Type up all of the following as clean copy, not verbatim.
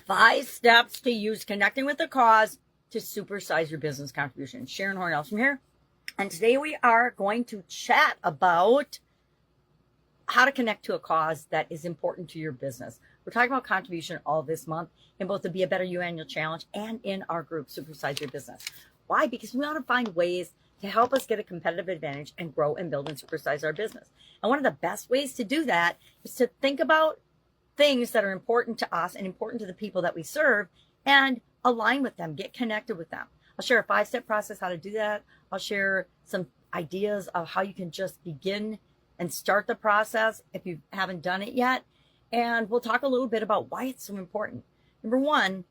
5 steps to use connecting with the cause to supersize your business contribution. Sharon Horne-Ellstrom here. And today we are going to chat about how to connect to a cause that is important to your business. We're talking about contribution all this month in both the Be a Better You Annual Challenge and in our group, Supersize Your Business. Why? Because we want to find ways to help us get a competitive advantage and grow and build and supersize our business. And one of the best ways to do that is to think about things that are important to us and important to the people that we serve and align with them, get connected with them. I'll share a 5-step process how to do that. I'll share some ideas of how you can just begin and start the process if you haven't done it yet. And we'll talk a little bit about why it's so important. Number one,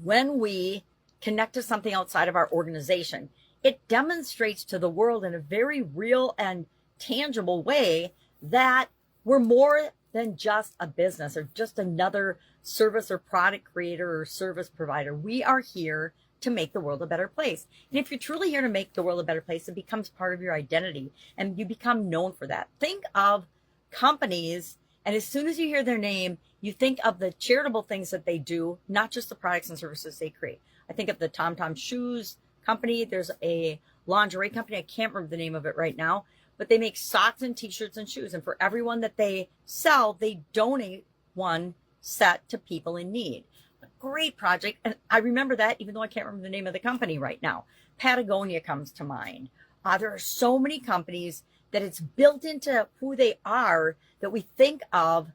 when we connect to something outside of our organization, it demonstrates to the world in a very real and tangible way that we're more than just a business or just another service or product creator or service provider. We are here to make the world a better place. And if you're truly here to make the world a better place, it becomes part of your identity and you become known for that. Think of companies, and as soon as you hear their name, you think of the charitable things that they do, not just the products and services they create. I think of the Tom Tom Shoes company. There's a lingerie company. I can't remember the name of it right now, but they make socks and t-shirts and shoes. And for everyone that they sell, they donate one set to people in need. A great project. And I remember that even though I can't remember the name of the company right now. Patagonia comes to mind. There are so many companies that it's built into who they are that we think of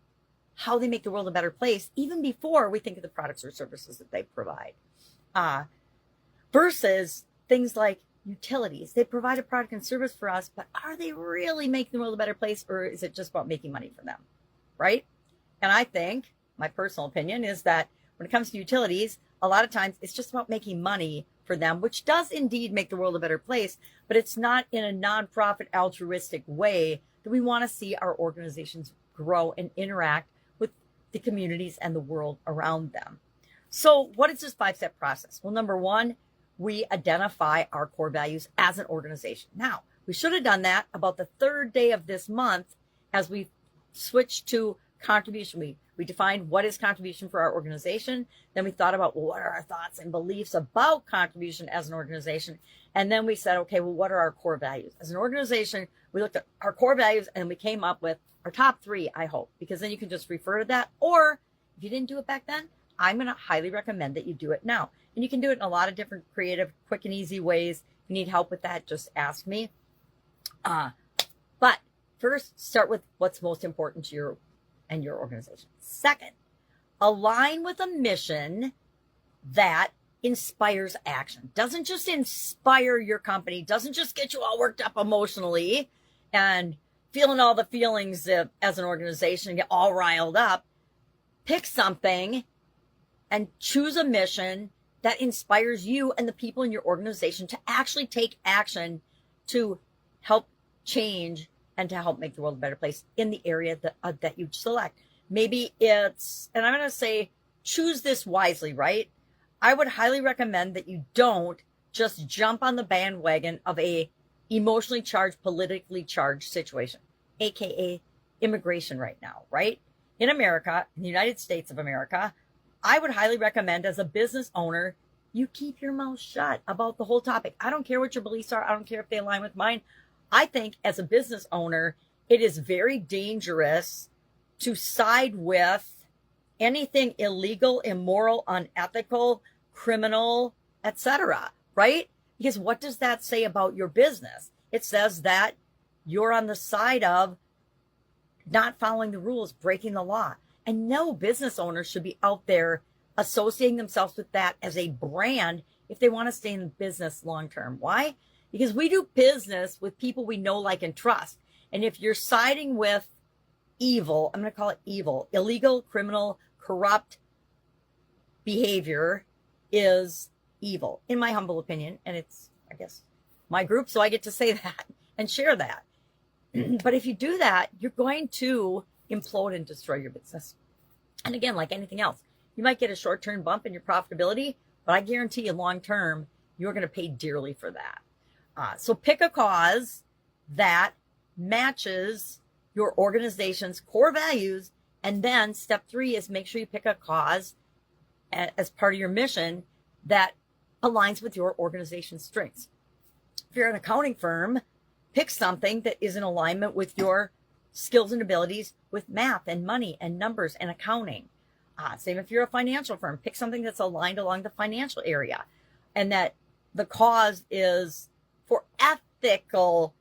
how they make the world a better place, even before we think of the products or services that they provide. Versus things like utilities. They provide a product and service for us, but are they really making the world a better place, or is it just about making money for them? Right? And I think my personal opinion is that when it comes to utilities, a lot of times it's just about making money for them, which does indeed make the world a better place, but it's not in a nonprofit altruistic way that we want to see our organizations grow and interact with the communities and the world around them. So what is this 5-step process? Well, number one, we identify our core values as an organization. Now, we should have done that about the 3rd day of this month as we switched to contribution. We defined what is contribution for our organization. Then we thought about, well, what are our thoughts and beliefs about contribution as an organization? And then we said, okay, well, what are our core values? As an organization, we looked at our core values and we came up with our top 3, I hope, because then you can just refer to that. Or if you didn't do it back then, I'm going to highly recommend that you do it now. And you can do it in a lot of different creative, quick and easy ways. If you need help with that, just ask me. But first, start with what's most important to you and your organization. Second, align with a mission that inspires action. Doesn't just inspire your company, doesn't just get you all worked up emotionally and feeling all the feelings as an organization and get all riled up. Pick something and choose a mission that inspires you and the people in your organization to actually take action to help change and to help make the world a better place in the area that you select. Maybe it's, and I'm going to say, choose this wisely, right? I would highly recommend that you don't just jump on the bandwagon of a emotionally charged, politically charged situation, aka immigration right now, right? In America, in the United States of America, I would highly recommend as a business owner, you keep your mouth shut about the whole topic. I don't care what your beliefs are. I don't care if they align with mine. I think as a business owner, it is very dangerous to side with anything illegal, immoral, unethical, criminal, etc., right? Because what does that say about your business? It says that you're on the side of not following the rules, breaking the law. And no business owners should be out there associating themselves with that as a brand if they want to stay in business long term. Why? Because we do business with people we know, like, and trust. And if you're siding with evil, I'm going to call it evil, illegal, criminal, corrupt behavior is evil, in my humble opinion. And it's, I guess, my group, so I get to say that and share that. But if you do that, you're going to implode and destroy your business. And again, like anything else, you might get a short-term bump in your profitability, but I guarantee you long-term, you're going to pay dearly for that. So pick a cause that matches your organization's core values. And then step 3 is make sure you pick a cause as part of your mission that aligns with your organization's strengths. If you're an accounting firm, pick something that is in alignment with your skills and abilities with math and money and numbers and accounting. Same if you're a financial firm, pick something that's aligned along the financial area, and that the cause is for ethical,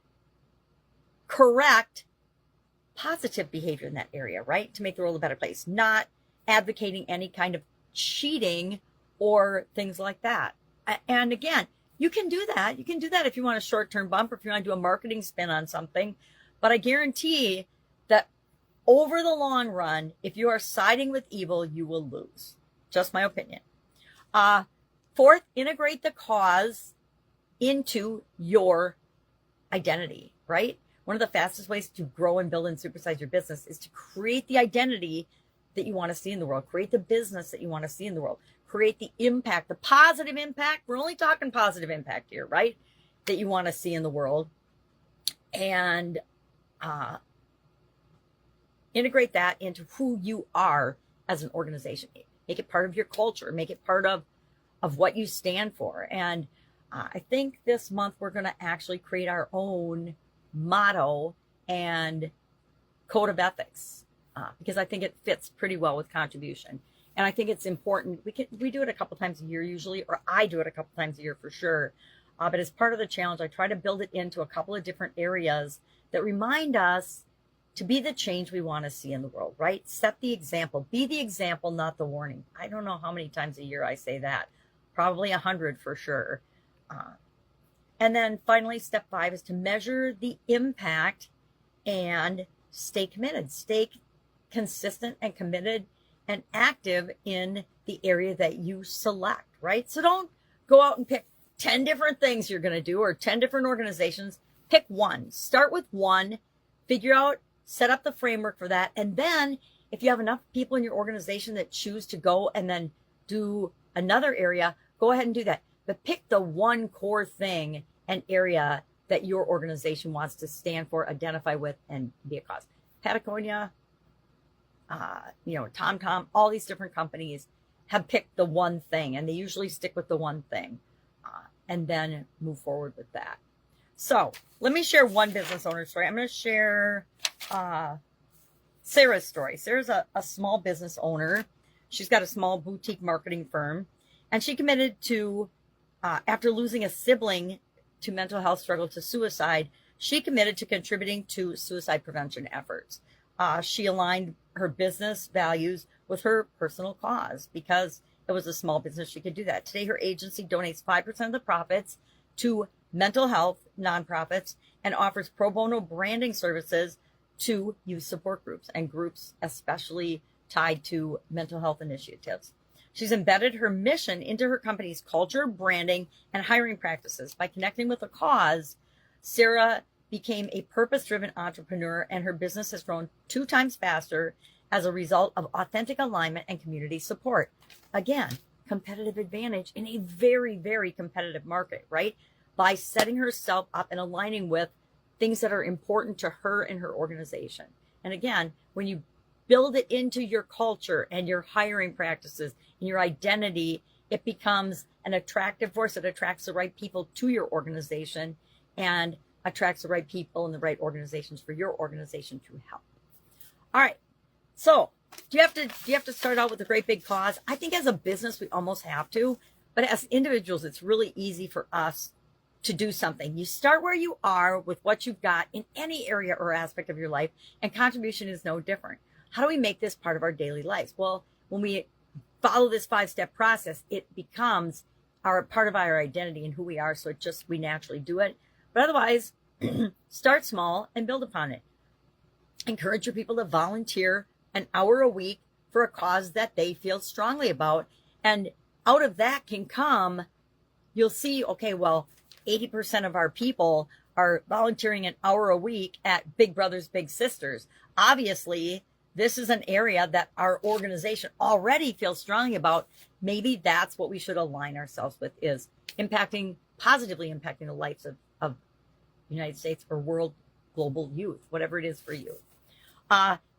correct, positive behavior in that area, right? To make the world a better place, not advocating any kind of cheating or things like that. And again, you can do that. You can do that if you want a short-term bump or if you want to do a marketing spin on something. But I guarantee that over the long run, if you are siding with evil, you will lose. Just my opinion. Fourth, integrate the cause into your identity, right? One of the fastest ways to grow and build and supersize your business is to create the identity that you want to see in the world. Create the business that you want to see in the world. Create the impact, the positive impact. We're only talking positive impact here, right? That you want to see in the world. And integrate that into who you are as an organization. Make it part of your culture. Make it part of what you stand for. And I think this month we're going to actually create our own motto and code of ethics because I think it fits pretty well with contribution. And I think it's important. We do it a couple times a year usually, or I do it a couple times a year for sure. But as part of the challenge, I try to build it into a couple of different areas that remind us to be the change we want to see in the world, right? Set the example. Be the example, not the warning. I don't know how many times a year I say that. Probably 100 for sure. And then finally, step 5 is to measure the impact and stay committed. Stay consistent and committed and active in the area that you select, right? So don't go out and pick 10 different things you're going to do or 10 different organizations. Pick one. Start with one. Figure out, set up the framework for that. And then if you have enough people in your organization that choose to go and then do another area, go ahead and do that. But pick the one core thing and area that your organization wants to stand for, identify with, and be a cause. Patagonia, TomTom, all these different companies have picked the one thing, and they usually stick with the one thing and then move forward with that. So let me share one business owner story. I'm going to share Sarah's story. Sarah's a small business owner. She's got a small boutique marketing firm, and she committed to, after losing a sibling to mental health struggle to suicide, she committed to contributing to suicide prevention efforts. She aligned her business values with her personal cause because it was a small business. She could do that. Today, her agency donates 5% of the profits to mental health nonprofits and offers pro bono branding services to youth support groups and groups especially tied to mental health initiatives. She's embedded her mission into her company's culture, branding, and hiring practices. By connecting with a cause, Sarah became a purpose-driven entrepreneur, and her business has grown 2 times faster as a result of authentic alignment and community support. Again, competitive advantage in a very, very competitive market, right? By setting herself up and aligning with things that are important to her and her organization. And again, when you build it into your culture and your hiring practices and your identity, it becomes an attractive force. It attracts the right people to your organization and attracts the right people and the right organizations for your organization to help. All right. So do you have to start out with a great big cause? I think as a business, we almost have to, but as individuals, it's really easy for us to do something. You start where you are with what you've got in any area or aspect of your life, and contribution is no different. How do we make this part of our daily lives? Well, when we follow this 5-step process, it becomes part of our identity and who we are. So we naturally do it. But otherwise, start small and build upon it. Encourage your people to volunteer an hour a week for a cause that they feel strongly about. And out of that can come, you'll see, okay, well, 80% of our people are volunteering an hour a week at Big Brothers, Big Sisters. Obviously, this is an area that our organization already feels strongly about. Maybe that's what we should align ourselves with, is positively impacting the lives of United States or world, global youth, whatever it is for you.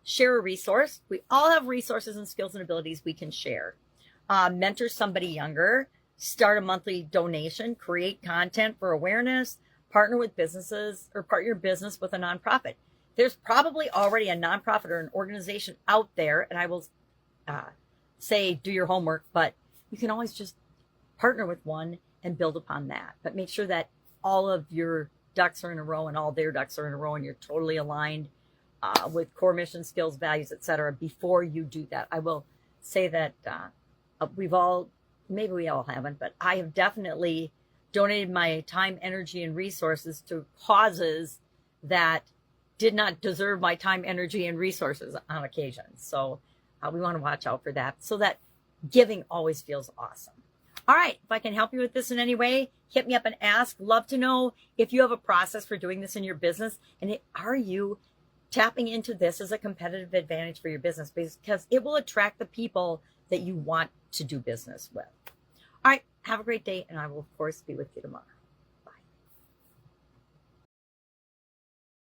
Share a resource. We all have resources and skills and abilities we can share. mentor somebody younger, start a monthly donation, create content for awareness, partner with businesses, or partner your business with a nonprofit. There's probably already a nonprofit or an organization out there, and I will say do your homework, but you can always just partner with one and build upon that. But make sure that all of your ducks are in a row and all their ducks are in a row and you're totally aligned with core mission, skills, values, etc. before you do that. I will say that maybe we all haven't, but I have definitely donated my time, energy, and resources to causes that did not deserve my time, energy, and resources on occasion. So we want to watch out for that so that giving always feels awesome. All right, if I can help you with this in any way, hit me up and ask. Love to know if you have a process for doing this in your business, and are you tapping into this as a competitive advantage for your business, because it will attract the people that you want to do business with. All right, have a great day, and I will, of course, be with you tomorrow.